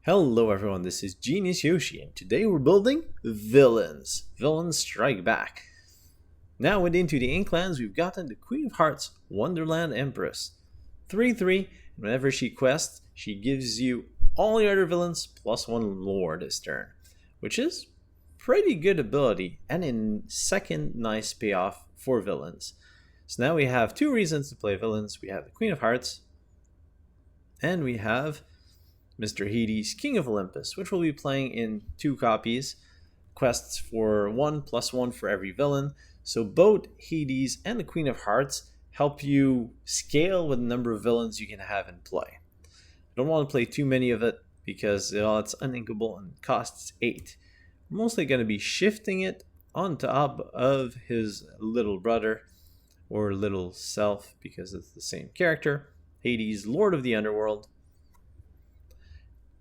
Hello everyone, this is Genius Yoshi, and today we're building Villains. Villains Strike Back. Now with Into the Inklands, we've gotten the Queen of Hearts, Wonderland Empress. 3/3, and whenever she quests, she gives you all the other villains plus 1 lore this turn, which is pretty good ability, and in second nice payoff for villains. So now we have 2 reasons to play villains. We have the Queen of Hearts, and we have Mr. Hades, King of Olympus, which we'll be playing in 2 copies. Quests for 1 plus 1 for every villain. So both Hades and the Queen of Hearts help you scale with the number of villains you can have in play. I don't want to play too many of it because it's uninkable and costs 8. We're mostly going to be shifting it on top of his little brother or little self because it's the same character. Hades, Lord of the Underworld.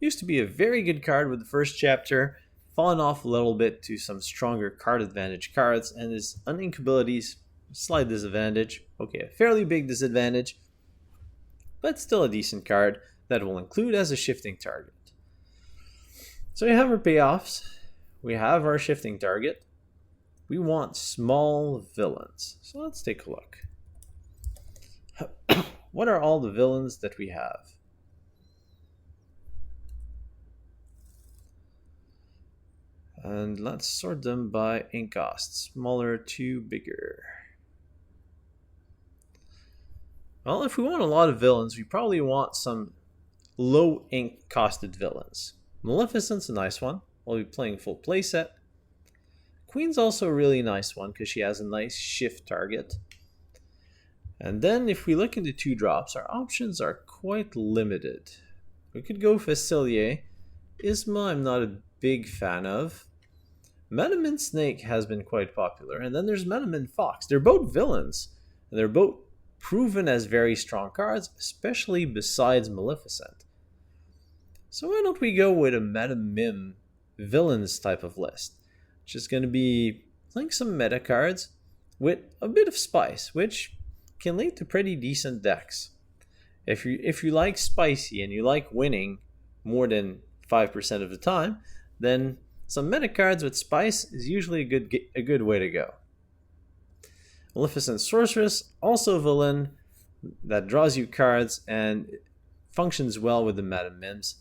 Used to be a very good card with the first chapter, fallen off a little bit to some stronger card advantage cards, and his uninkabilities, slight disadvantage. Okay, a fairly big disadvantage, but still a decent card that will include as a shifting target. So we have our payoffs, we have our shifting target, we want small villains. So let's take a look. What are all the villains that we have? And let's sort them by ink cost, smaller to bigger. Well, if we want a lot of villains, we probably want some low ink costed villains. Maleficent's a nice one. We'll be playing full playset. Queen's also a really nice one because she has a nice shift target. And then if we look into 2 drops, our options are quite limited. We could go Facilier. Isma I'm not a big fan of. Madam Mim Snake has been quite popular, and then there's Madam Mim Fox. They're both villains, and they're both proven as very strong cards, especially besides Maleficent. So why don't we go with a Madam Mim villains type of list, which is going to be playing some meta cards with a bit of spice, which can lead to pretty decent decks. If you like spicy and you like winning more than 5% of the time, then some meta cards with spice is usually a good way to go. Maleficent Sorceress, also a villain that draws you cards and functions well with the Madam Mims.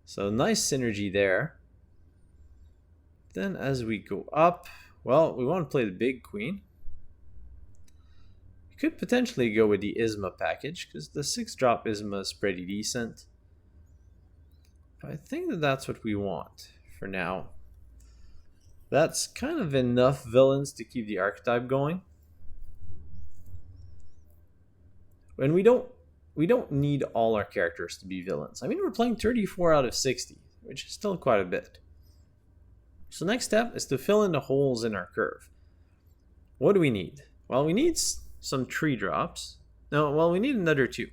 So nice synergy there. Then as we go up, well, we want to play the big queen. You could potentially go with the Isma package because the 6-drop Isma is pretty decent. I think that's what we want for now. That's kind of enough villains to keep the archetype going. And we don't need all our characters to be villains. I mean, we're playing 34 out of 60, which is still quite a bit. So next step is to fill in the holes in our curve. What do we need? Well, we need some 3 drops. No, well, we need another 2.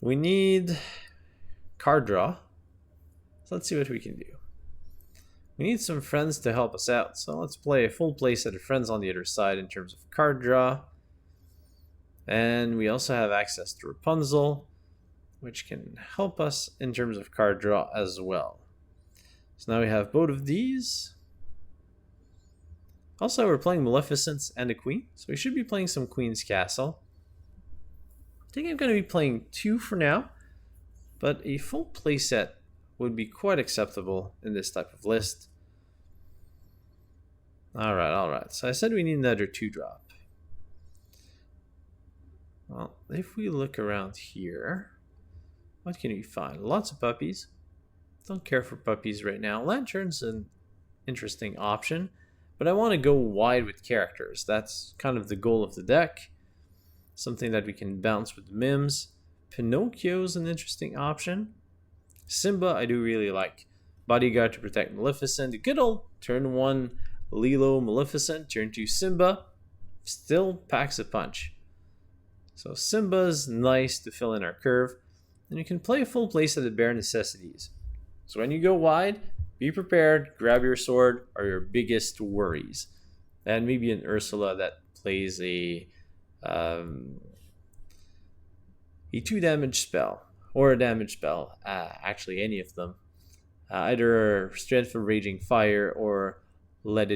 We need card draw. So let's see what we can do. We need some friends to help us out, so let's play a full play set of friends on the other side in terms of card draw. And we also have access to Rapunzel, which can help us in terms of card draw as well. So now we have both of these. Also, we're playing Maleficent and a Queen, so we should be playing some Queen's Castle. I think I'm going to be playing 2 for now, but a full playset would be quite acceptable in this type of list. Alright. So I said we need another 2-drop. Well, if we look around here, what can we find? Lots of puppies. Don't care for puppies right now. Lantern's an interesting option, but I want to go wide with characters. That's kind of the goal of the deck. Something that we can bounce with the Mims. Pinocchio's an interesting option. Simba, I do really like. Bodyguard to protect Maleficent. The good old turn 1 Lilo Maleficent, turn 2 Simba. Still packs a punch. So Simba's nice to fill in our curve. And you can play a full playset of Bare Necessities. So when you go wide, be prepared, grab your sword or your biggest worries. And maybe an Ursula that plays a 2 damage spell. or a damage spell. Actually, any of them. Either Strength for Raging Fire or Let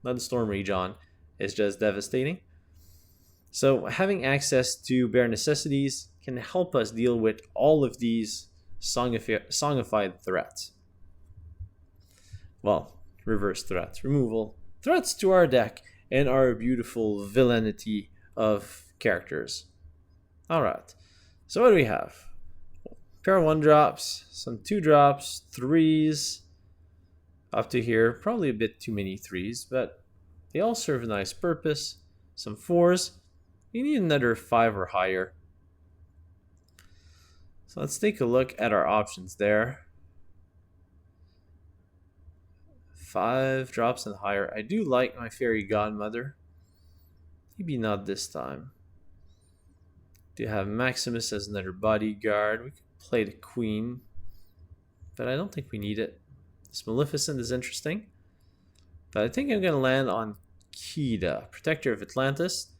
the Storm Rage On is just devastating. So having access to Bare Necessities can help us deal with all of these songified threats. Well, reverse threats, removal threats to our deck and our beautiful villainity of characters. Alright, so what do we have? Pair of 1-drops, some 2-drops, 3s, up to here. Probably a bit too many 3s, but they all serve a nice purpose. Some 4s. You need another 5 or higher. So let's take a look at our options there. 5 drops and higher. I do like my Fairy Godmother. Maybe not this time. Do have Maximus as another bodyguard. We could play the Queen, but I don't think we need it. This Maleficent is interesting, but I think I'm going to land on Kida, Protector of Atlantis,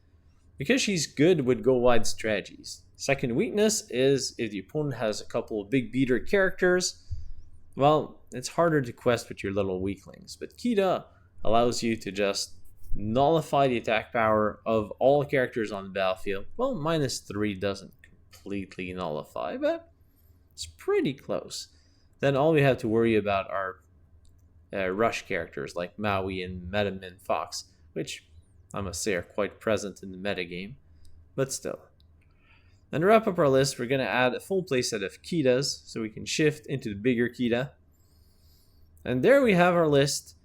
because she's good with go-wide strategies. Second weakness is if the opponent has a couple of big beater characters, well, it's harder to quest with your little weaklings. But Kida allows you to just nullify the attack power of all characters on the battlefield. Well, -3 doesn't completely nullify, but it's pretty close. Then all we have to worry about are rush characters like Maui and Madam Mim Fox, which I must say are quite present in the metagame, but still. And to wrap up our list, we're going to add a full playset of Kidas, so we can shift into the bigger Kida. And there we have our list.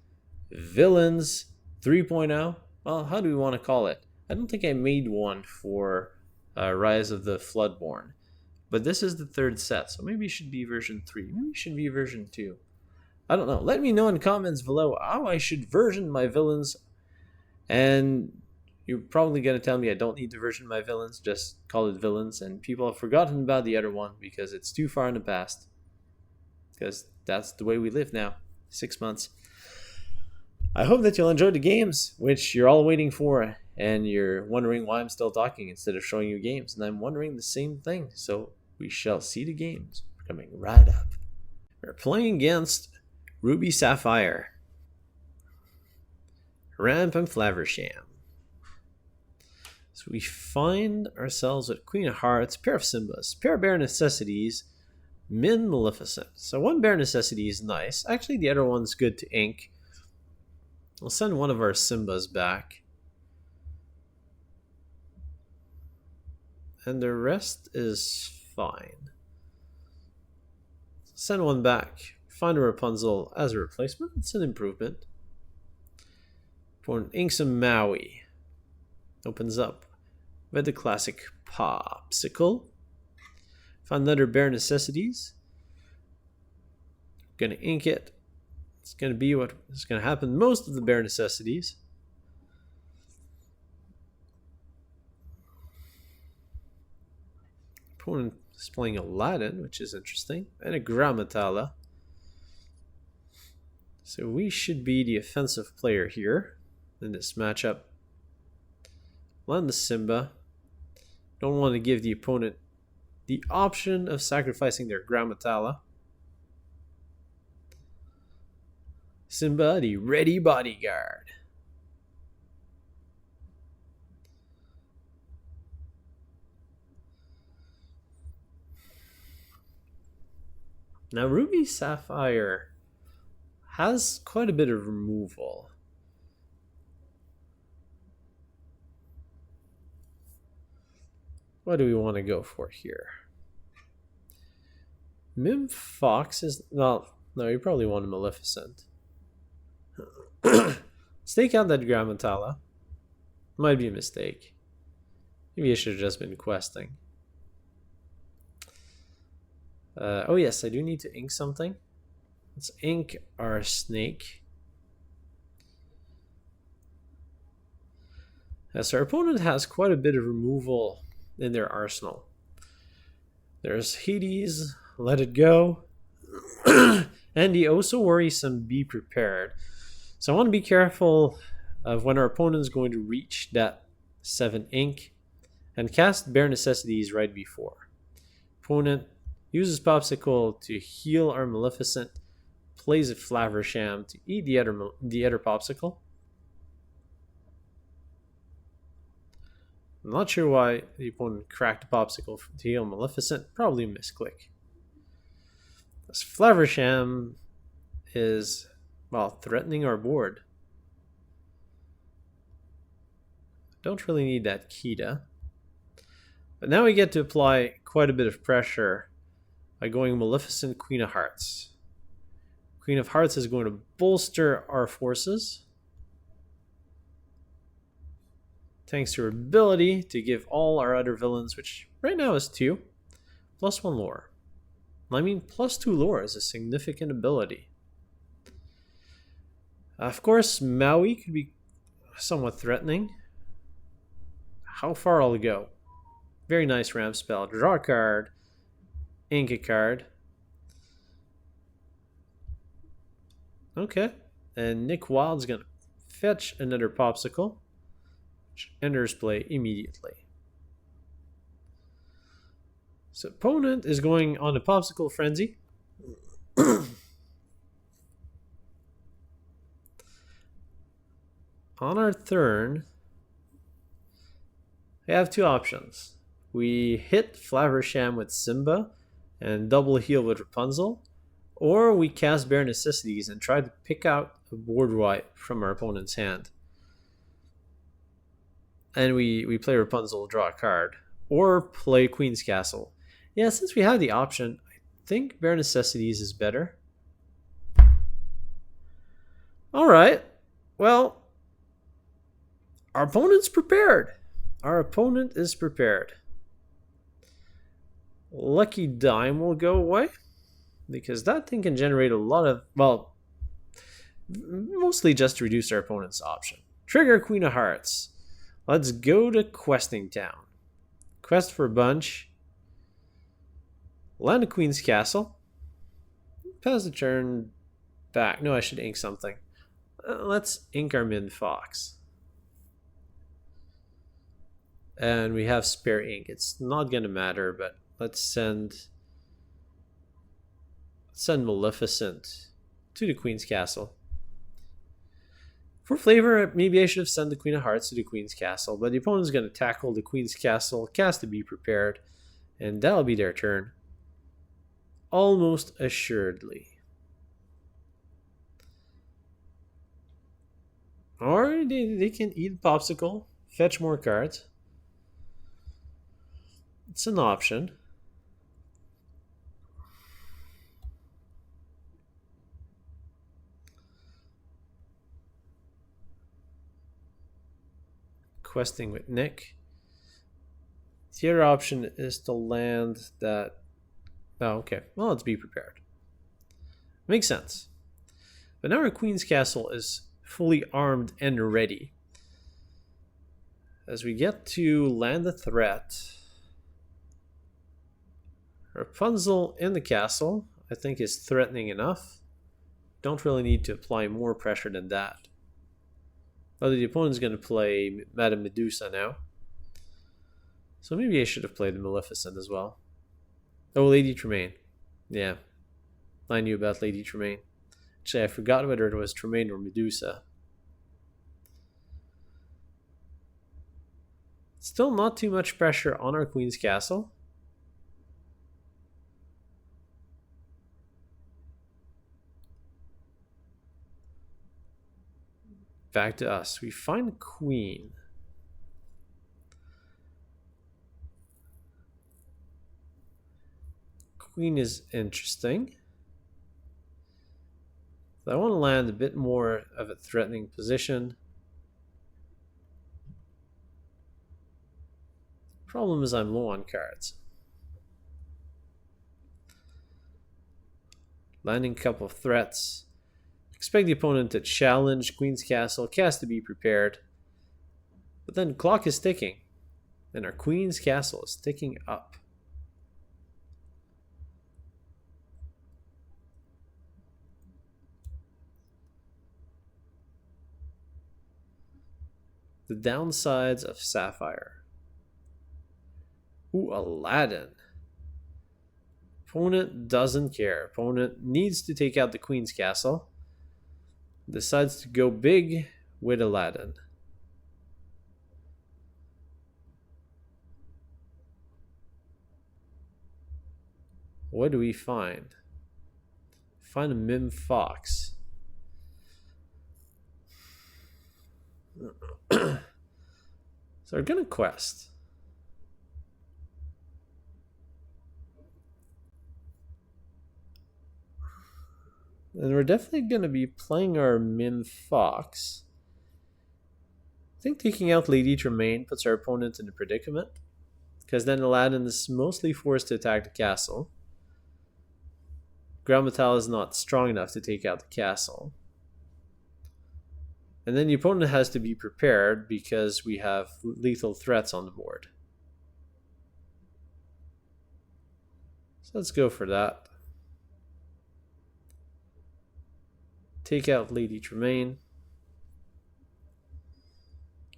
Villains 3.0. Well, how do we want to call it? I don't think I made one for Rise of the Floodborn. But this is the 3rd set, so maybe it should be version 3. Maybe it should be version 2. I don't know. Let me know in comments below how I should version my villains. And you're probably going to tell me I don't need to version my villains, just call it villains. And people have forgotten about the other one because it's too far in the past. Because that's the way we live now. 6 months. I hope that you'll enjoy the games, which you're all waiting for. And you're wondering why I'm still talking instead of showing you games. And I'm wondering the same thing. So we shall see the games coming right up. We're playing against Ruby Sapphire, Ramp and Flaversham. So we find ourselves with Queen of Hearts, pair of Simbas, pair of Bare Necessities, Min Maleficent. So one Bare Necessity is nice. Actually, the other one's good to ink. We'll send one of our Simbas back. And the rest is fine. Send one back. Find a Rapunzel as a replacement. It's an improvement. For an Inksum Maui. Opens up with the classic Popsicle. Find another Bare Necessities. Gonna ink it. It's gonna be what is gonna happen most of the Bare Necessities. Opponent is playing Aladdin, which is interesting, and a Grammatala. So we should be the offensive player here in this matchup. Land the Simba. Don't want to give the opponent the option of sacrificing their Grammatala. Simba, the ready bodyguard. Now Ruby Sapphire has quite a bit of removal. What do we want to go for here? Mim Fox is not. No, you probably want a Maleficent. Stake out that Grammatala. Might be a mistake. Maybe I should have just been questing. Oh yes, I do need to ink something. Let's ink our snake. So our opponent has quite a bit of removal in their arsenal. There's Hades, Let It Go, and the also worrisome Be Prepared. So I want to be careful of when our opponent is going to reach that 7 ink and cast Bare Necessities right before. Opponent Uses Popsicle to heal our Maleficent. Plays a Flaversham to eat the other Popsicle. I'm not sure why the opponent cracked a Popsicle to heal Maleficent. Probably a misclick. This Flaversham is, well, threatening our board. Don't really need that Kida. But now we get to apply quite a bit of pressure by going Maleficent, Queen of Hearts. Queen of Hearts is going to bolster our forces, thanks to her ability to give all our other villains, which right now is 2, +1 lore. I mean, +2 lore is a significant ability. Of course, Maui could be somewhat threatening. How far I'll go? Very nice ramp spell. Draw a card, ink a card. Okay, and Nick Wild's gonna fetch another Popsicle, which enters play immediately. So opponent is going on a Popsicle Frenzy. On our turn, we have 2 options. We hit Flaversham with Simba and double heal with Rapunzel, or we cast Bare Necessities and try to pick out a board wipe from our opponent's hand. And we play Rapunzel, draw a card, or play Queen's Castle. Yeah, since we have the option, I think Bare Necessities is better. Alright, well, our opponent's prepared. Our opponent is prepared. Lucky Dime will go away, because that thing can generate a lot of, well, mostly just to reduce our opponent's option. Trigger Queen of Hearts. Let's go to Questing Town. Quest for a bunch. Land a Queen's Castle. Pass the turn back. No, I should ink something. Let's ink our Min Fox. And we have spare ink. It's not going to matter, but let's send Maleficent to the Queen's Castle. For flavor, maybe I should have sent the Queen of Hearts to the Queen's Castle, but the opponent's going to tackle the Queen's Castle, cast to be prepared, and that'll be their turn. Almost assuredly. Or they can eat Popsicle, fetch more cards. It's an option. Questing with Nick. The other option is to land that. Oh, okay. Well, let's be prepared. Makes sense. But now our Queen's Castle is fully armed and ready. As we get to land a threat, Rapunzel in the castle, I think, is threatening enough. Don't really need to apply more pressure than that. Although the opponent's going to play Madam Medusa now. So maybe I should have played the Maleficent as well. Oh, Lady Tremaine. Yeah, I knew about Lady Tremaine. Actually, I forgot whether it was Tremaine or Medusa. Still not too much pressure on our Queen's Castle. Back to us. We find Queen. Queen is interesting. I want to land a bit more of a threatening position. Problem is I'm low on cards. Landing a couple of threats. Expect the opponent to challenge Queen's Castle, cast to be prepared. But then clock is ticking, and our Queen's Castle is ticking up. The downsides of Sapphire. Ooh, Aladdin. Opponent doesn't care. Opponent needs to take out the Queen's castle. Decides to go big with Aladdin. What do we find? Find a Mim Fox. So we're gonna quest. And we're definitely gonna be playing our Mim Fox. I think taking out Lady Tremaine puts our opponent in a predicament, because then Aladdin is mostly forced to attack the castle. Ground Metal is not strong enough to take out the castle. And then the opponent has to be prepared because we have lethal threats on the board. So let's go for that. Take out Lady Tremaine.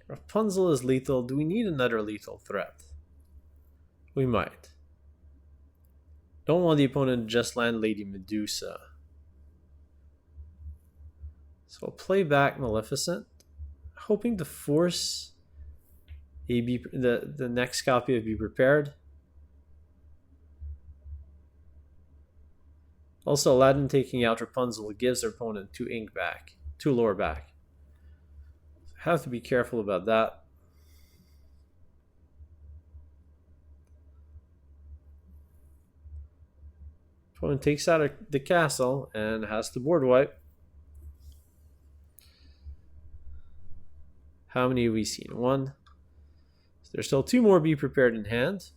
Rapunzel is lethal. Do we need another lethal threat? We might. Don't want the opponent to just land Lady Medusa. So I'll play back Maleficent, hoping to force the next copy of Be Prepared. Also, Aladdin taking out Rapunzel gives their opponent 2 ink back, 2 lore back. Have to be careful about that. Opponent takes out the castle and has the board wipe. How many have we seen? 1. So there's still 2 more Be Prepared in hand.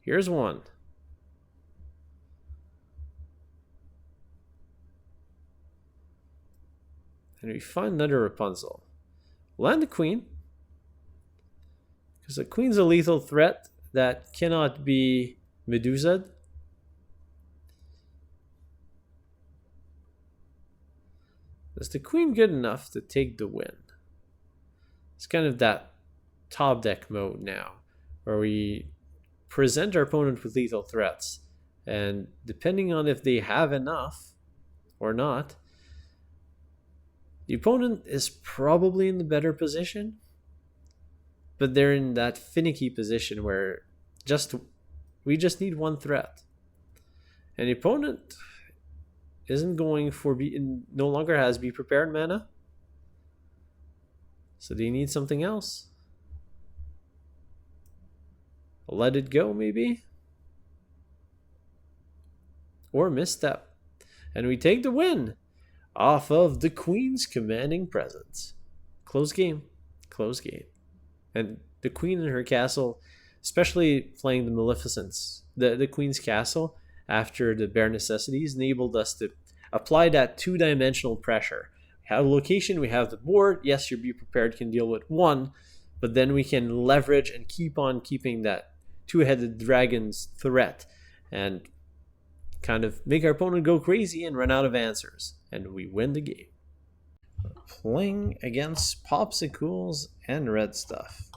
Here's 1. And we find another Rapunzel. Land the Queen, because the Queen's a lethal threat that cannot be Medusa'd. Is the Queen good enough to take the win? It's kind of that top deck mode now, where we present our opponent with lethal threats, and depending on if they have enough or not, the opponent is probably in the better position, but they're in that finicky position where we just need 1 threat. And the opponent isn't going for no longer has Be Prepared mana. So they need something else. Let It Go, maybe? Or Misstep. And we take the win off of the Queen's commanding presence. Close game. Close game. And the Queen in her castle, especially playing the Maleficents, the Queen's castle after the Bare Necessities, enabled us to apply that 2-dimensional pressure. We have a location, we have the board. Yes, your Be Prepared can deal with 1, but then we can leverage and keep on keeping that 2-headed dragon's threat and kind of make our opponent go crazy and run out of answers. And we win the game. We're playing against Popsicles and red stuff.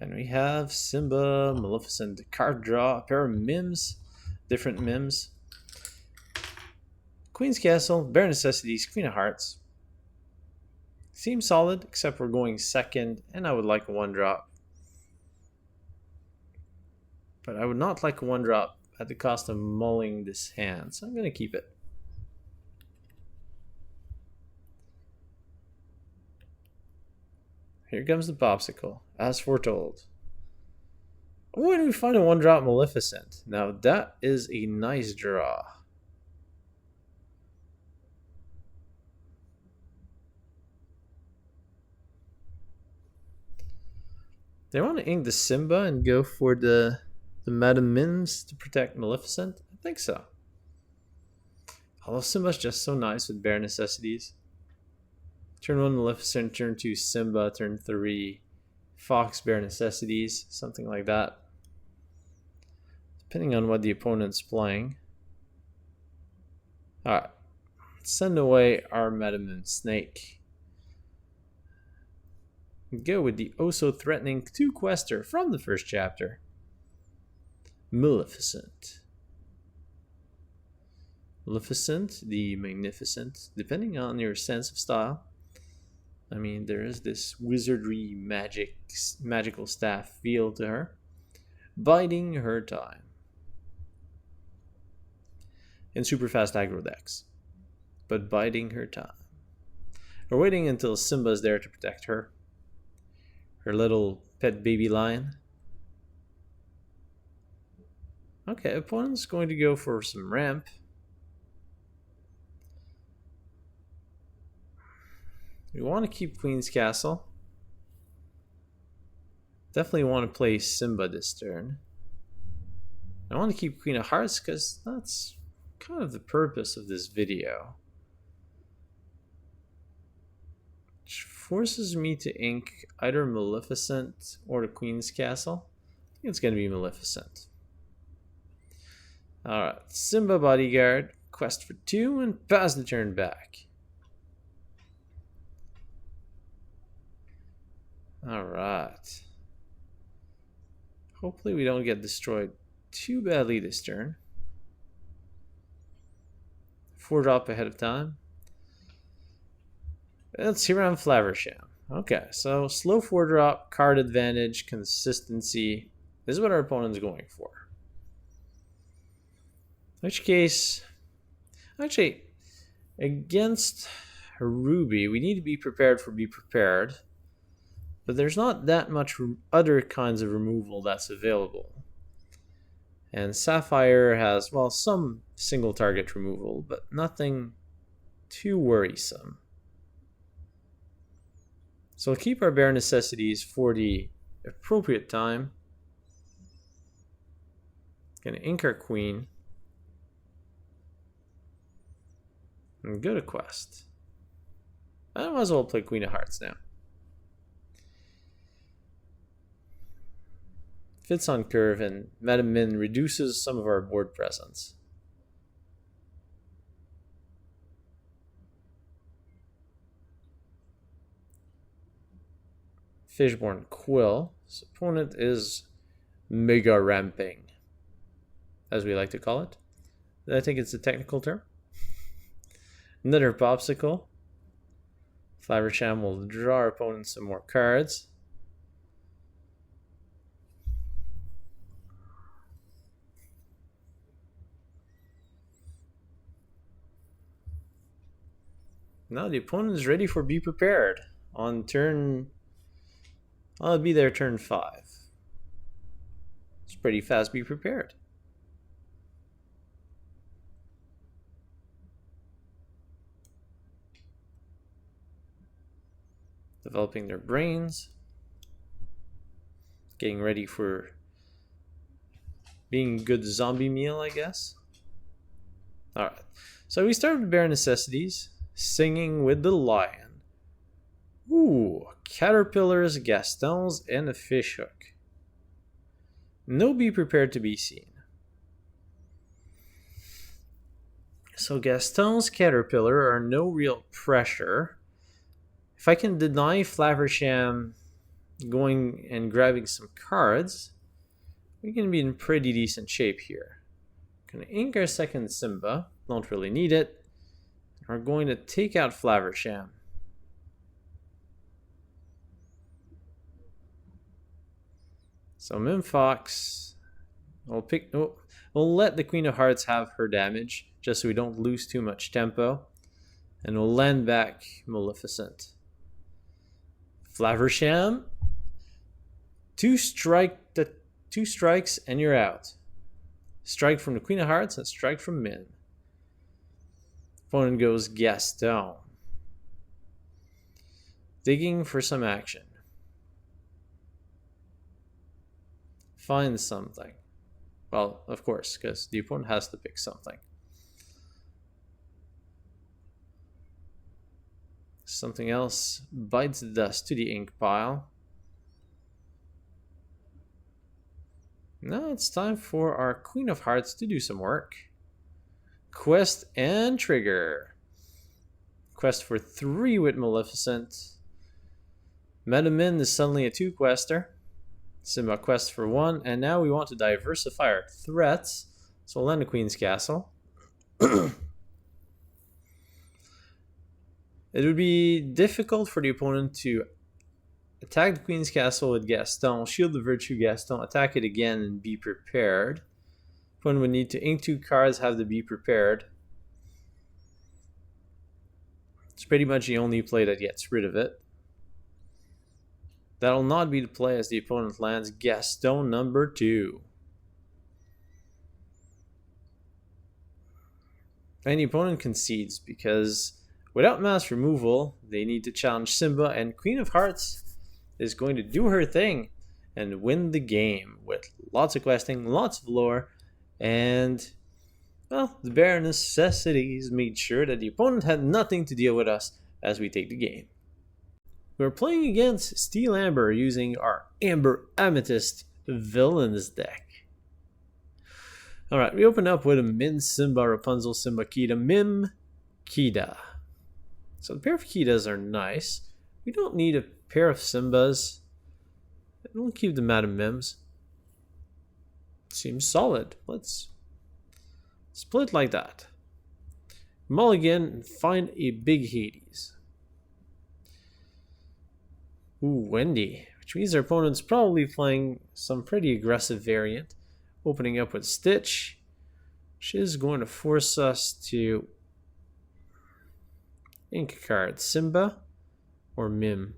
And we have Simba, Maleficent, card draw, a pair of Mims, different Mims. Queen's Castle, Bare Necessities, Queen of Hearts. Seems solid, except we're going second, and I would like a 1-drop. But I would not like a 1-drop at the cost of mulling this hand, so I'm going to keep it. Here comes the Popsicle, as foretold. Oh, and we find a 1-drop Maleficent. Now that is a nice draw. They want to ink the Simba and go for the Madam Mims to protect Maleficent? I think so. Although Simba's just so nice with Bare Necessities. Turn 1 Maleficent, turn 2 Simba, turn 3 Fox, Bare Necessities, something like that. Depending on what the opponent's playing. Alright, send away our Madam Mim Snake. Go with the oh so threatening 2 quester from the first chapter. Maleficent. Maleficent, the Magnificent, depending on your sense of style. I mean, there is this wizardry magical staff feel to her. Biding her time. In super fast aggro decks. But biding her time. We're waiting until Simba's there to protect her. Her little pet baby lion. Okay, opponent's going to go for some ramp. We want to keep Queen's Castle. Definitely want to play Simba this turn. I want to keep Queen of Hearts because that's kind of the purpose of this video. Which forces me to ink either Maleficent or the Queen's Castle. I think it's going to be Maleficent. Alright, Simba Bodyguard, quest for 2, and pass the turn back. Alright. Hopefully we don't get destroyed too badly this turn. 4-drop ahead of time. Let's see around Flaversham. Okay, so slow 4-drop, card advantage, consistency. This is what our opponent's going for. In which case, actually, against Ruby, we need to be prepared for be prepared. But there's not that much other kinds of removal that's available. And Sapphire has, well, some single target removal, but nothing too worrisome. So we'll keep our Bare Necessities for the appropriate time. Gonna ink our Queen. And go to quest. I might as well play Queen of Hearts now. Fits on curve, and Madam Mim reduces some of our board presence. Fishborn Quill. His opponent is mega ramping, as we like to call it. I think it's a technical term. Another Popsicle. Flaversham will draw our opponent some more cards. Now the opponent is ready for be prepared. On turn... I'll be there turn 5. It's pretty fast be prepared. Developing their brains. Getting ready for being a good zombie meal, I guess. Alright. So we start with Bare Necessities. Singing with the Lion. Ooh, caterpillars, Gastons, and a fishhook. No be prepared to be seen. So Gaston's caterpillar are no real pressure. If I can deny Flaversham going and grabbing some cards, we can be in pretty decent shape here. Gonna ink our second Simba. Don't really need it. We're going to take out Flaversham. So Mim Fox, we'll let the Queen of Hearts have her damage, just so we don't lose too much tempo. And we'll land back Maleficent. Flaversham, two strikes and you're out. Strike from the Queen of Hearts and strike from Mim. Opponent goes Gaston. Digging for some action. Find something. Well, of course, because the opponent has to pick something. Something else bites the dust to the ink pile. Now it's time for our Queen of Hearts to do some work. Quest and trigger. Quest for 3 with Maleficent. Madam Mim is suddenly a 2-quester. Simba quest for 1, and now we want to diversify our threats. So we'll land a Queen's Castle. It would be difficult for the opponent to attack the Queen's Castle with Gaston, shield the Virtue Gaston, attack it again, and be prepared. Opponent would need to ink 2 cards, have to be prepared. It's pretty much the only play that gets rid of it. That'll not be the play as the opponent lands Gaston number 2. And the opponent concedes because without mass removal, they need to challenge Simba, and Queen of Hearts is going to do her thing and win the game with lots of questing, lots of lore, and, well, the Bare Necessities made sure that the opponent had nothing to deal with us as we take the game. We're playing against Steel Amber using our Amber Amethyst Villains deck. Alright, we open up with a Min, Simba, Rapunzel, Simba, Kida, Mim, Kida. So the pair of Kidas are nice. We don't need a pair of Simbas. We'll keep the Madam Mims. Seems solid. Let's split like that. Mulligan and find a big Hades. Ooh, Wendy. Which means our opponent's probably playing some pretty aggressive variant. Opening up with Stitch. Which is going to force us to ink a card. Simba or Mim.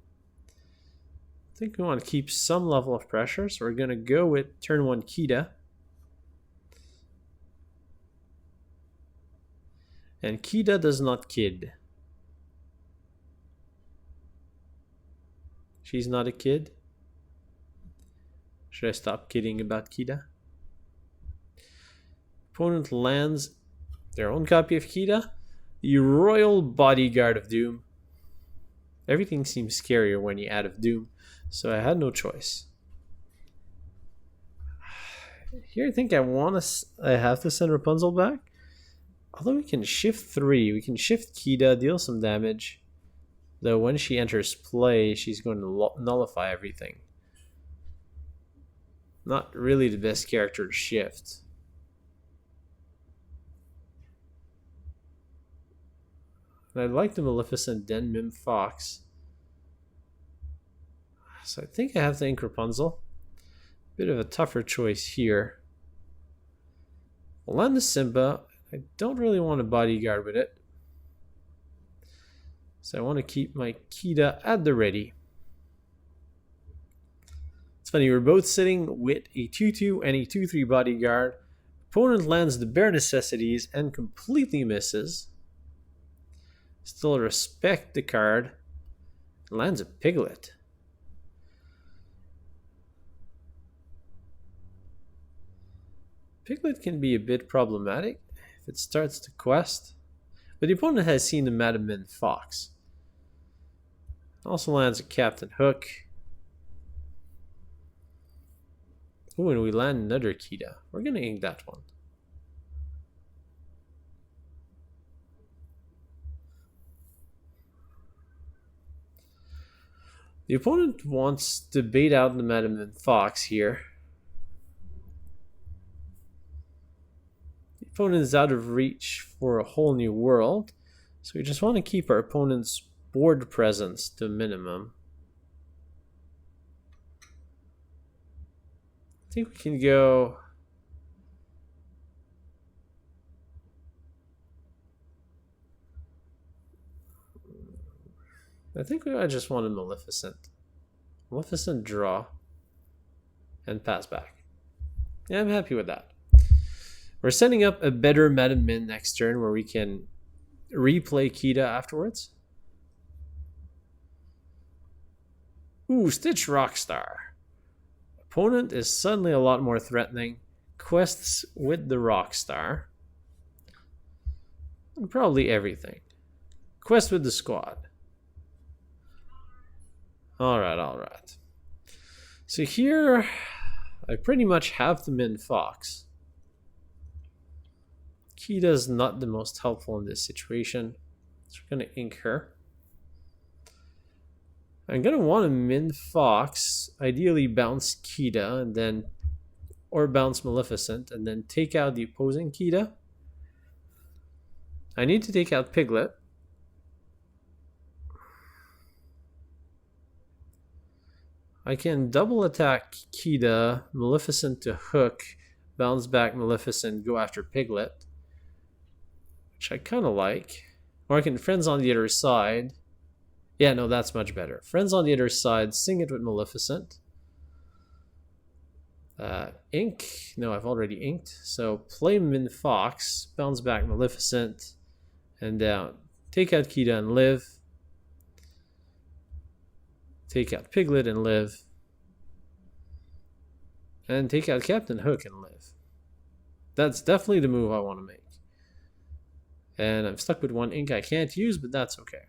I think we want to keep some level of pressure, so we're going to go with turn 1 Kida. And Kida does not kid. She's not a kid. Should I stop kidding about Kida? Opponent lands their own copy of Kida, the Royal Bodyguard of Doom. Everything seems scarier when you add of Doom, so I had no choice. Here I think I have to send Rapunzel back. Although we can shift 3, we can shift Kida, deal some damage. Though when she enters play, she's going to nullify everything. Not really the best character to shift. And I'd like the Maleficent, then Mim Fox. So I think I have to ink Rapunzel. Bit of a tougher choice here. We'll land the Simba. I don't really want a bodyguard with it. So I want to keep my Kida at the ready. It's funny, we're both sitting with a 2-2 and a 2-3 bodyguard. Opponent lands the Bare Necessities and completely misses. Still respect the card. Lands a Piglet. Piglet can be a bit problematic if it starts to quest. But the opponent has seen the Madam Mim Fox. Also lands a Captain Hook. Ooh, and we land another Kida. We're going to ink that one. The opponent wants to bait out the Madam Mim Fox here. The opponent is out of reach for a whole new world, so we just want to keep our opponent's board presence to a minimum. I think we can go... I think I just wanted Maleficent. Maleficent, draw, and pass back. Yeah, I'm happy with that. We're setting up a better Madam Mim next turn where we can replay Kida afterwards. Ooh, Stitch Rockstar. Opponent is suddenly a lot more threatening. Quests with the Rockstar. And probably everything. Quest with the squad. Alright. So here, I pretty much have the Min Fox. Kida's not the most helpful in this situation, so we're going to ink her. I'm gonna want to min Fox, ideally bounce Kida, and then or bounce Maleficent, and then take out the opposing Kida. I need to take out Piglet. I can double attack Kida, Maleficent to hook, bounce back Maleficent, go after Piglet, which I kind of like. Or I can Friends on the other side. Yeah, no, that's much better. Friends on the other side, sing it with Maleficent. Ink. No, I've already inked. So play Min Fox, bounce back Maleficent, and down. Take out Kida and live. Take out Piglet and live. And take out Captain Hook and live. That's definitely the move I want to make. And I'm stuck with one ink I can't use, but that's okay.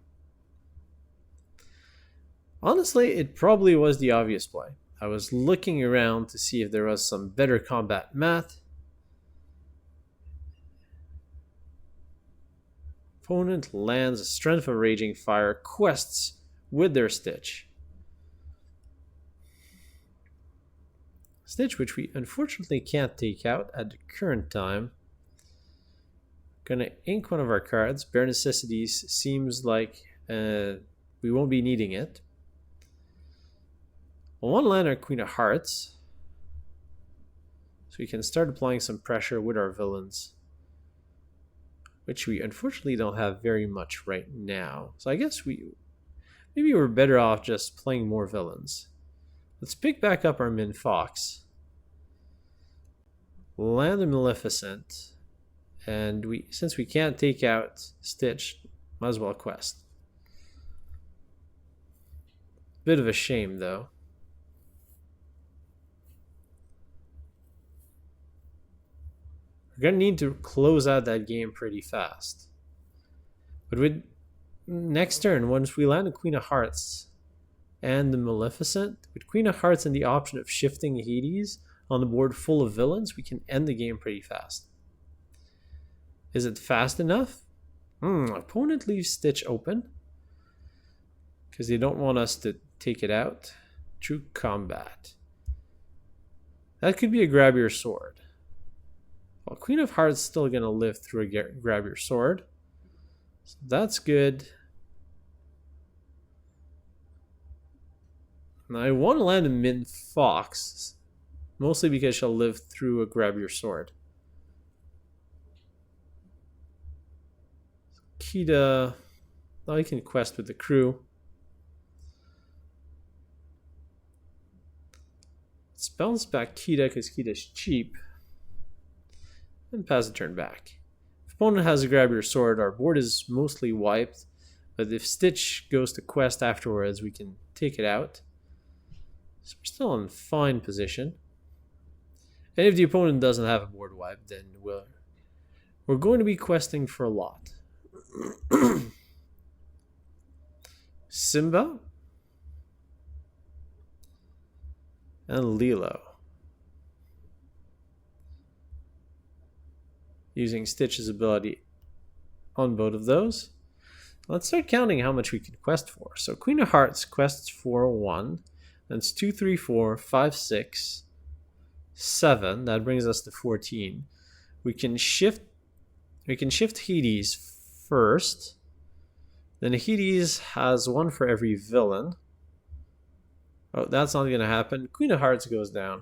Honestly, it probably was the obvious play. I was looking around to see if there was some better combat math. Opponent lands a Strength of Raging Fire, quests with their Stitch. Stitch, which we unfortunately can't take out at the current time. Gonna ink one of our cards. Bare Necessities seems like we won't be needing it. Well, one land our Queen of Hearts, so we can start applying some pressure with our villains, which we unfortunately don't have very much right now. So I guess maybe we're better off just playing more villains. Let's pick back up our Min Fox, land a Maleficent, and since we can't take out Stitch, might as well quest. Bit of a shame though. We're going to need to close out that game pretty fast. But with next turn, once we land a Queen of Hearts and the Maleficent, with Queen of Hearts and the option of shifting Hades on the board full of villains, we can end the game pretty fast. Is it fast enough? Opponent leaves Stitch open because they don't want us to take it out. True combat. That could be a grab your sword. Well, Queen of Hearts still going to live through a grab your sword. So that's good. Now I want to land a Min Fox, mostly because she'll live through a grab your sword. Kida, now you can quest with the crew. Let's bounce back Kida because Kida's cheap. And pass the turn back. If opponent has a grab your sword, our board is mostly wiped. But if Stitch goes to quest afterwards, we can take it out. So we're still in fine position. And if the opponent doesn't have a board wipe, then we're going to be questing for a lot. Simba and Lilo. Using Stitch's ability on both of those. Let's start counting how much we can quest for. So Queen of Hearts quests for 1. That's 2, 3, 4, 5, 6, 7. That brings us to 14. We can shift Hades first. Then Hades has 1 for every villain. Oh, that's not going to happen. Queen of Hearts goes down.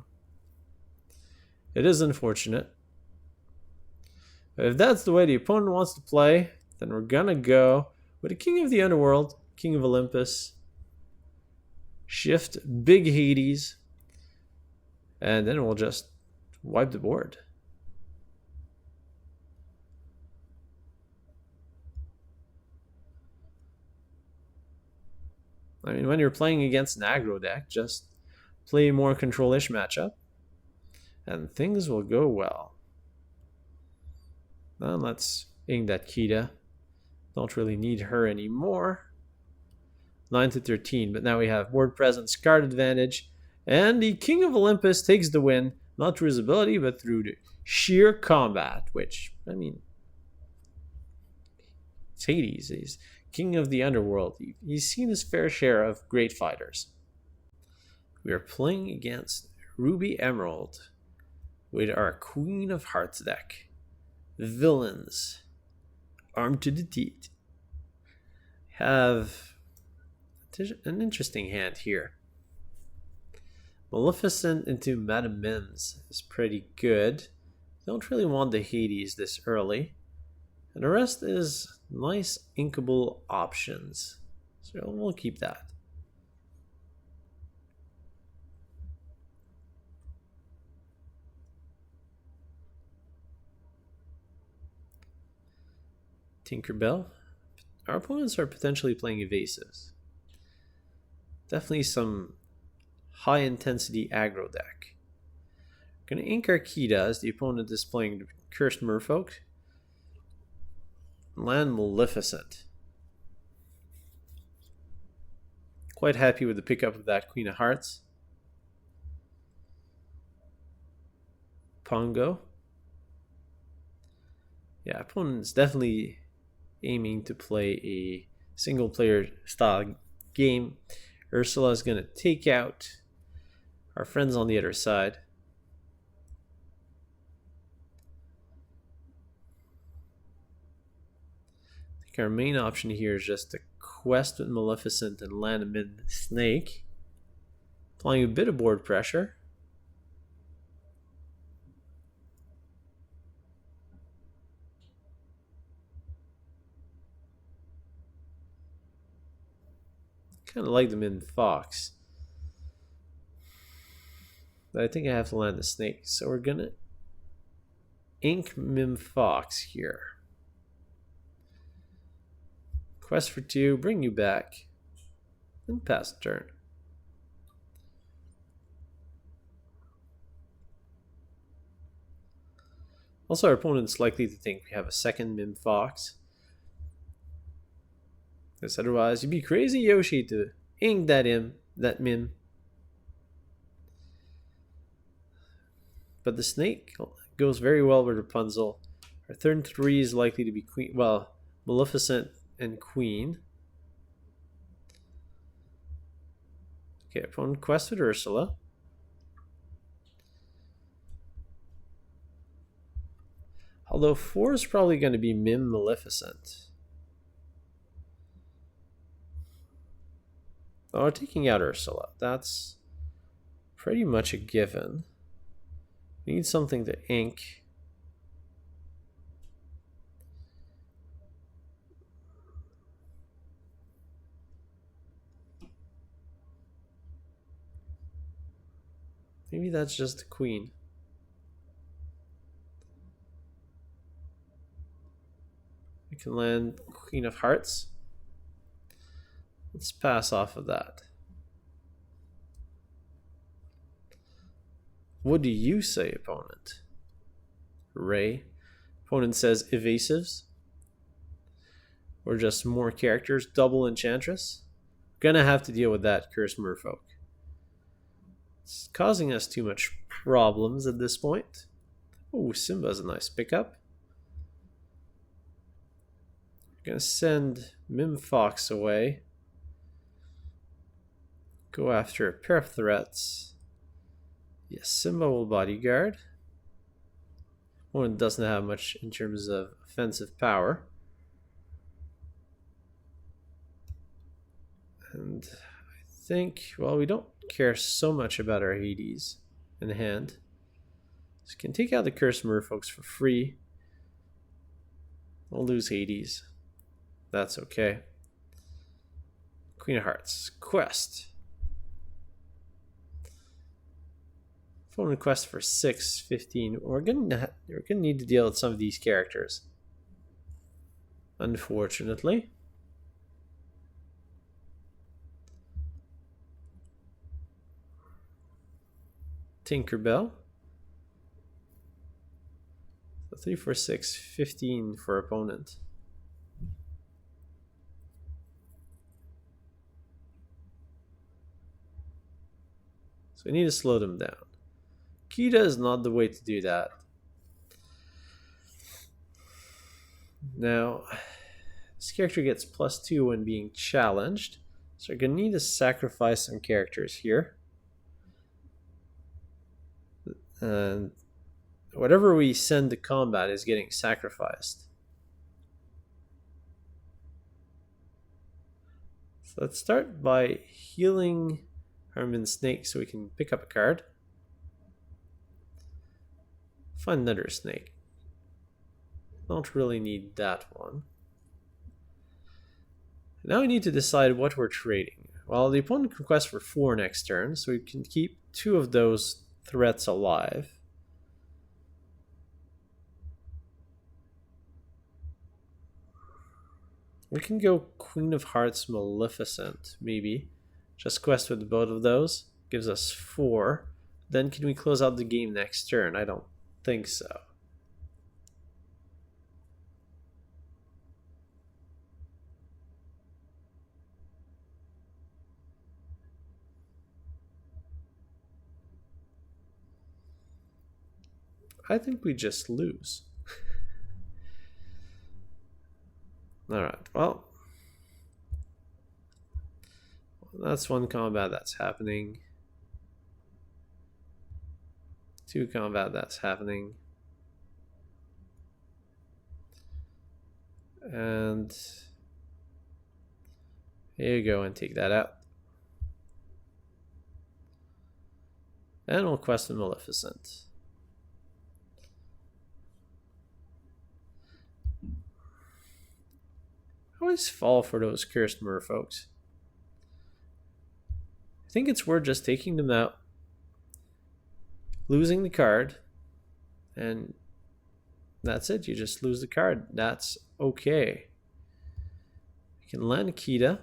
It is unfortunate. But if that's the way the opponent wants to play, then we're going to go with the King of the Underworld, King of Olympus. Shift big Hades. And then we'll just wipe the board. I mean, when you're playing against an aggro deck, just play a more control-ish matchup, and things will go well. Now let's ink that Kida. Don't really need her anymore. 9 to 13, but now we have board presence, card advantage, and the King of Olympus takes the win, not through his ability, but through the sheer combat, which, I mean, Hades. He's king of the underworld. He's seen his fair share of great fighters. We are playing against Ruby Emerald with our Queen of Hearts deck. Villains, armed to the teeth, have an interesting hand here. Maleficent into Madam Mims is pretty good. Don't really want the Hades this early. And the rest is nice inkable options. So we'll keep that. Tinkerbell. Our opponents are potentially playing Evasives. Definitely some high intensity aggro deck. Gonna ink our Kida as the opponent is playing Cursed Merfolk. Land Maleficent. Quite happy with the pickup of that Queen of Hearts. Pongo. Yeah, opponent's definitely aiming to play a single player style game. Ursula is going to take out our friends on the other side. I think our main option here is just to quest with Maleficent and land a mid snake, applying a bit of board pressure. Kind of like the Mim Fox, but I think I have to land the snake, so we're gonna ink Mim Fox here. Quest for 2, bring you back, and pass the turn. Also, our opponent's likely to think we have a second Mim Fox. Because otherwise, you'd be crazy, Yoshi, to ink that Mim. But the snake goes very well with Rapunzel. Our turn 3 is likely to be Queen. Well, Maleficent and Queen. Okay, opponent quest with Ursula. Although 4 is probably going to be Mim Maleficent. Oh, taking out Ursula. That's pretty much a given. We need something to ink. Maybe that's just the Queen. We can land Queen of Hearts. Let's pass off of that. What do you say, opponent? Ray. Opponent says Evasives. Or just more characters, double Enchantress. Gonna have to deal with that Cursed Merfolk. It's causing us too much problems at this point. Oh, Simba's a nice pickup. Gonna send Mim Fox away. Go after a pair of threats. Yes, Simba will bodyguard. One doesn't have much in terms of offensive power. And I think, well, we don't care so much about our Hades in hand. So we can take out the Cursed Merfolks for free. We'll lose Hades. That's okay. Queen of Hearts. Quest. Phone request for 6, 15. We're gonna need to deal with some of these characters. Unfortunately. Tinkerbell. So 3, 4, 6, 15 for opponent. So we need to slow them down. Kida is not the way to do that. Now, This character gets +2 when being challenged. So we're going to need to sacrifice some characters here. And whatever we send to combat is getting sacrificed. So let's start by healing Herman Snake so we can pick up a card. Find another snake. Don't really need that one. Now we need to decide what we're trading. Well, the opponent can quest for 4 next turn, so we can keep 2 of those threats alive. We can go Queen of Hearts Maleficent, maybe. Just quest with both of those. Gives us 4. Then can we close out the game next turn? I don't think so. I think we just lose. Alright, well. That's 1 combat that's happening. 2 combat that's happening. And here you go and take that out. And we'll quest the Maleficent. I always fall for those cursed merfolks. I think it's worth just taking them out, losing the card, and that's it. You just lose the card. That's okay. You can land Kida.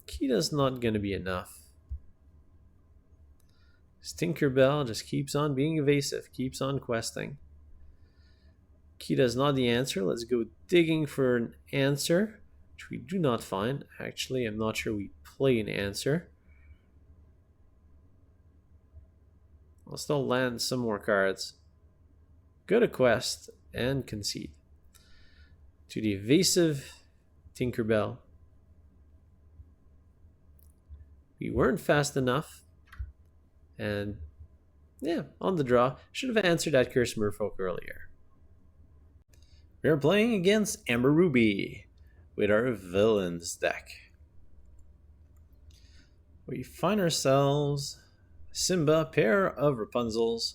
Kida's not going to be enough. Tinkerbell just keeps on being evasive, keeps on questing. Kida's not the answer. Let's go digging for an answer, which we do not find. Actually, I'm not sure we play an answer. I'll still land some more cards. Go to quest and concede. To the evasive Tinkerbell. We weren't fast enough. And yeah, on the draw. Should have answered that Cursed Merfolk earlier. We're playing against Amber Ruby with our villains deck. We find ourselves Simba, pair of Rapunzels,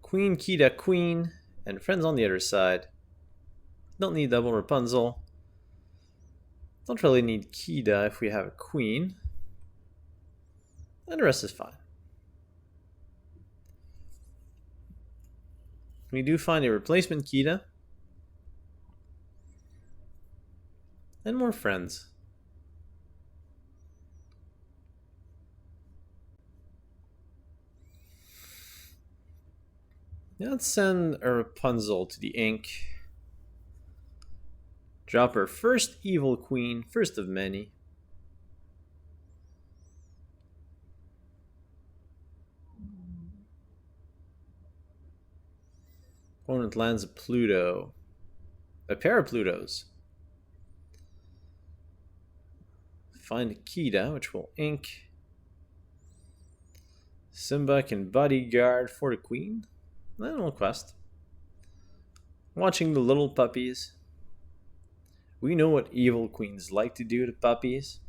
Queen Kida, Queen, and friends on the other side. Don't need double Rapunzel. Don't really need Kida if we have a Queen. And the rest is fine. We do find a replacement Kida. And more friends. Now let's send a Rapunzel to the ink. Drop her first evil queen, first of many. Opponent lands a Pluto. A pair of Plutos. Find a Kida, which will ink. Simba can bodyguard for the queen. Then we'll quest. Watching the little puppies. We know what evil queens like to do to puppies.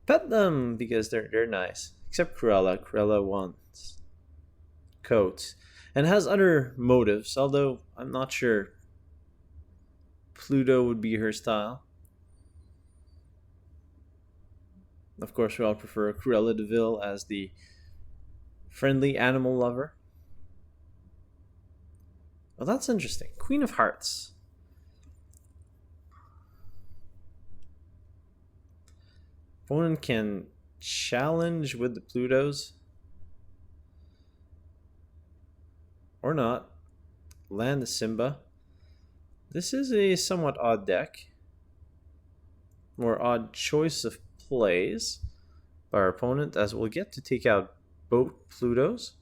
Pet them because they're nice. Except Cruella. Cruella wants coats. And has other motives, although I'm not sure Pluto would be her style. Of course, we all prefer Cruella de Vil as the friendly animal lover. Well, that's interesting. Queen of Hearts. Opponent can challenge with the Plutos. Or not. Land the Simba. This is a somewhat odd deck. More odd choice of plays by our opponent, as we'll get to take out both Plutos.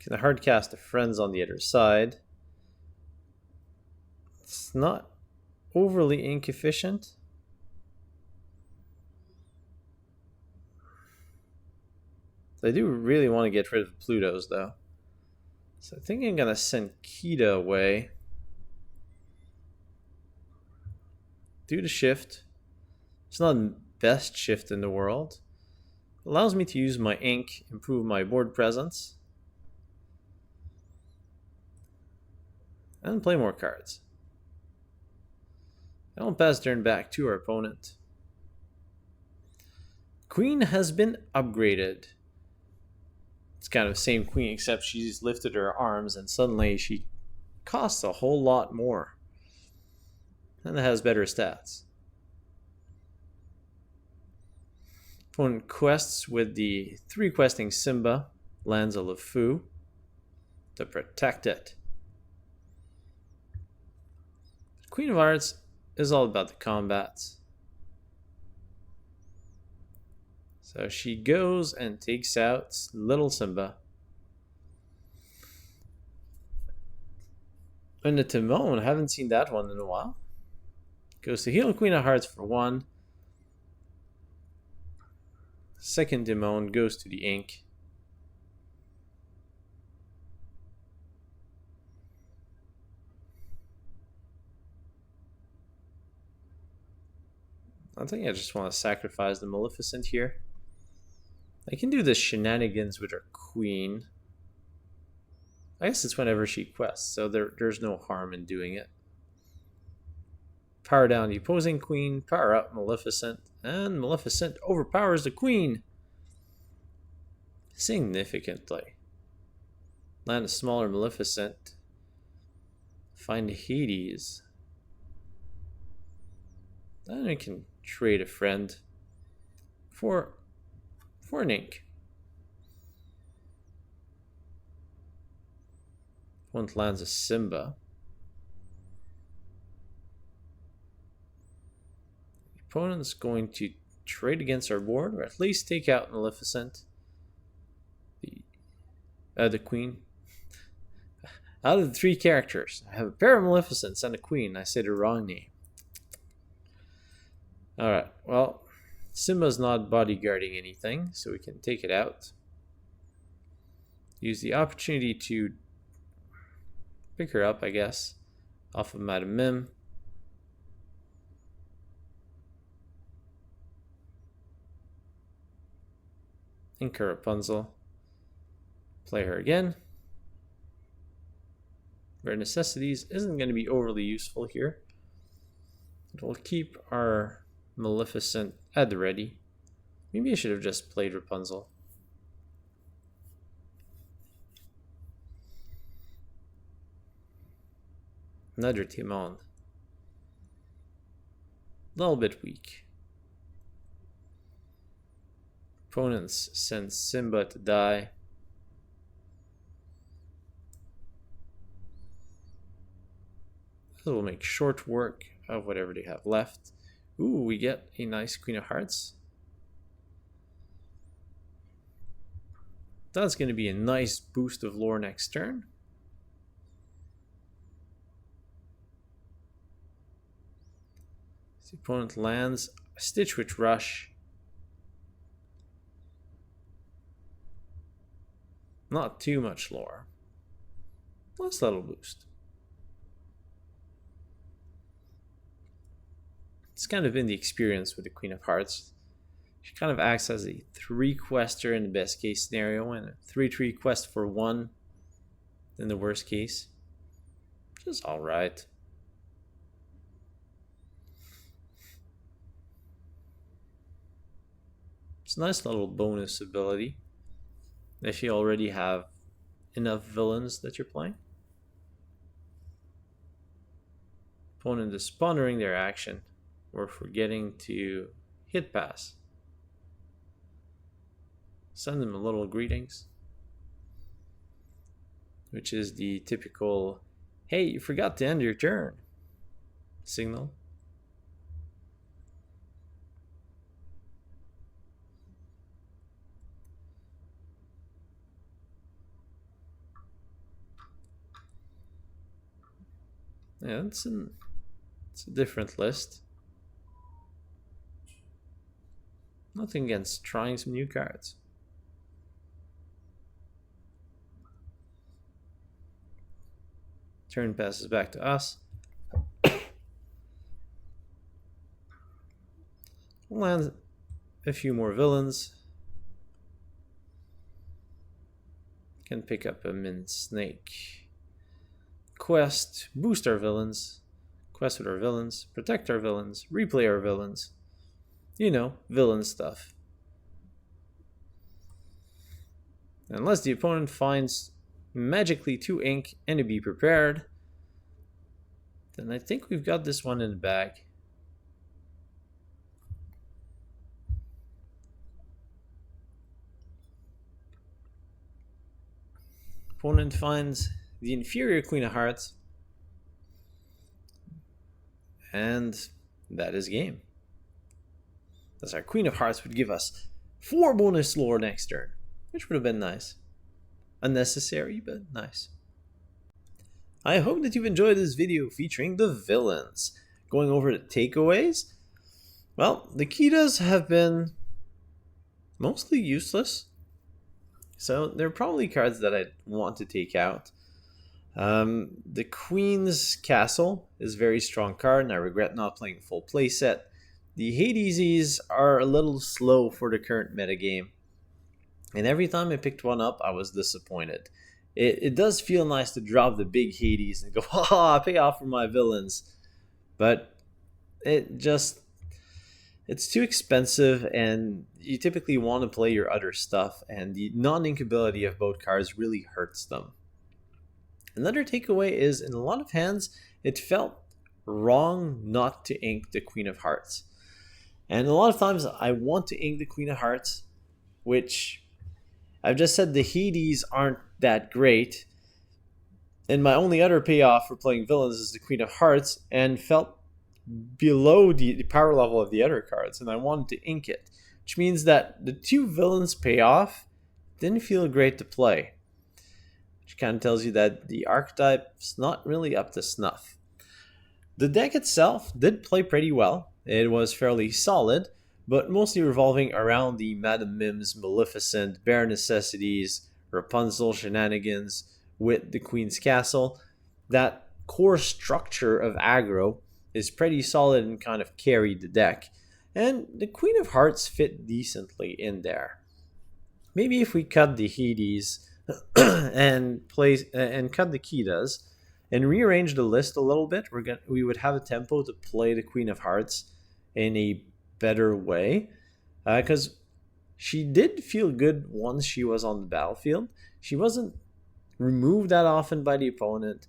Gonna hard cast the friends on the other side. It's not overly ink efficient. I do really want to get rid of Pluto's though. So I think I'm gonna send Kida away. Do the shift. It's not the best shift in the world. It allows me to use my ink, improve my board presence, and play more cards. I don't pass turn back to our opponent. Queen has been upgraded. It's kind of the same queen, except she's lifted her arms and suddenly she costs a whole lot more. And it has better stats. Opponent quests with the 3 questing Simba, lands a LeFou to protect it. Queen of Hearts is all about the combats. So she goes and takes out little Simba. And the Timon, I haven't seen that one in a while. Goes to heal Queen of Hearts for 1. Second Timon goes to the ink. I think I just want to sacrifice the Maleficent here. I can do the shenanigans with her queen. I guess it's whenever she quests, so there's no harm in doing it. Power down the opposing queen, power up Maleficent, and Maleficent overpowers the queen significantly. Land a smaller Maleficent. Find Hades. Then we can trade a friend for an ink. One lands a Simba. The opponent's going to trade against our board, or at least take out Maleficent. The queen. Out of the 3 characters, I have a pair of Maleficents and a queen. I said the wrong name. Alright, well, Simba's not bodyguarding anything, so we can take it out. Use the opportunity to pick her up, I guess, off of Madam Mim. Ink her Rapunzel. Play her again. Bare Necessities isn't going to be overly useful here. We'll keep our Maleficent at the ready. Maybe I should have just played Rapunzel. Another Timon. A little bit weak. Opponents send Simba to die. This will make short work of whatever they have left. Ooh, we get a nice Queen of Hearts. That's going to be a nice boost of lore next turn. The opponent lands a Stitch Witch Rush. Not too much lore. Nice little boost. It's kind of been the experience with the Queen of Hearts. She kind of acts as a 3-quester in the best case scenario and a 3/3 quest for 1 in the worst case. Which is alright. It's a nice little bonus ability if you already have enough villains that you're playing. Opponent is pondering their action or forgetting to hit pass. Send them a little greetings, which is the typical, hey, you forgot to end your turn signal. Yeah, it's a different list. Nothing against trying some new cards. Turn passes back to us. We'll land a few more villains. Can pick up a Mint Snake. Quest, boost our villains. Quest with our villains. Protect our villains. Replay our villains. You know, villain stuff. Unless the opponent finds magically 2 ink and to be prepared, then I think we've got this one in the bag. Opponent finds the inferior Queen of Hearts, and that is game. Thus our Queen of Hearts would give us 4 bonus lore next turn, which would have been nice. Unnecessary, but nice. I hope that you've enjoyed this video featuring the villains. Going over the takeaways, well, the Kidas have been mostly useless. So they're probably cards that I'd want to take out. The Queen's Castle is a very strong card, and I regret not playing a full playset. The Hadesies are a little slow for the current metagame, and every time I picked one up, I was disappointed. It does feel nice to drop the big Hades and go, haha, pay off for my villains. But it's too expensive, and you typically want to play your other stuff, and the non-inkability of both cards really hurts them. Another takeaway is, in a lot of hands, it felt wrong not to ink the Queen of Hearts. And a lot of times I want to ink the Queen of Hearts, which I've just said the Hades aren't that great. And my only other payoff for playing villains is the Queen of Hearts, and felt below the power level of the other cards, and I wanted to ink it. Which means that the 2 villains payoff didn't feel great to play. Which kind of tells you that the archetype's not really up to snuff. The deck itself did play pretty well. It was fairly solid, but mostly revolving around the Madam Mim's Maleficent, Bare Necessities, Rapunzel shenanigans with the Queen's Castle. That core structure of aggro is pretty solid and kind of carried the deck. And the Queen of Hearts fit decently in there. Maybe if we cut the Hades and cut the Kidas and rearrange the list a little bit, we would have a tempo to play the Queen of Hearts in a better way. Because she did feel good once she was on the battlefield. She wasn't removed that often by the opponent.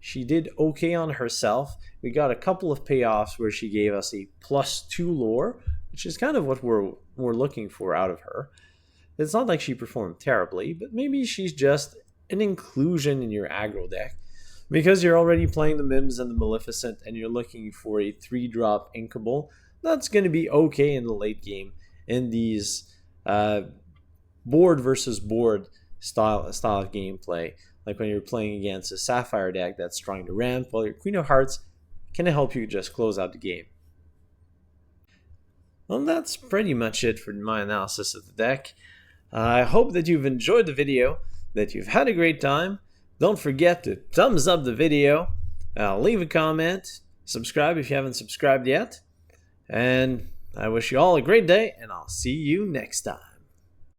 She did okay on herself. We got a couple of payoffs where she gave us a +2 lore, which is kind of what we're looking for out of her. It's not like she performed terribly, but maybe she's just an inclusion in your aggro deck. Because you're already playing the Mims and the Maleficent, and you're looking for a 3-drop inkable, that's going to be okay in the late game in these board versus board style of gameplay. Like when you're playing against a Sapphire deck that's trying to ramp, while your Queen of Hearts can help you just close out the game. Well, that's pretty much it for my analysis of the deck. I hope that you've enjoyed the video, that you've had a great time. Don't forget to thumbs up the video, leave a comment, subscribe if you haven't subscribed yet, and I wish you all a great day, and I'll see you next time.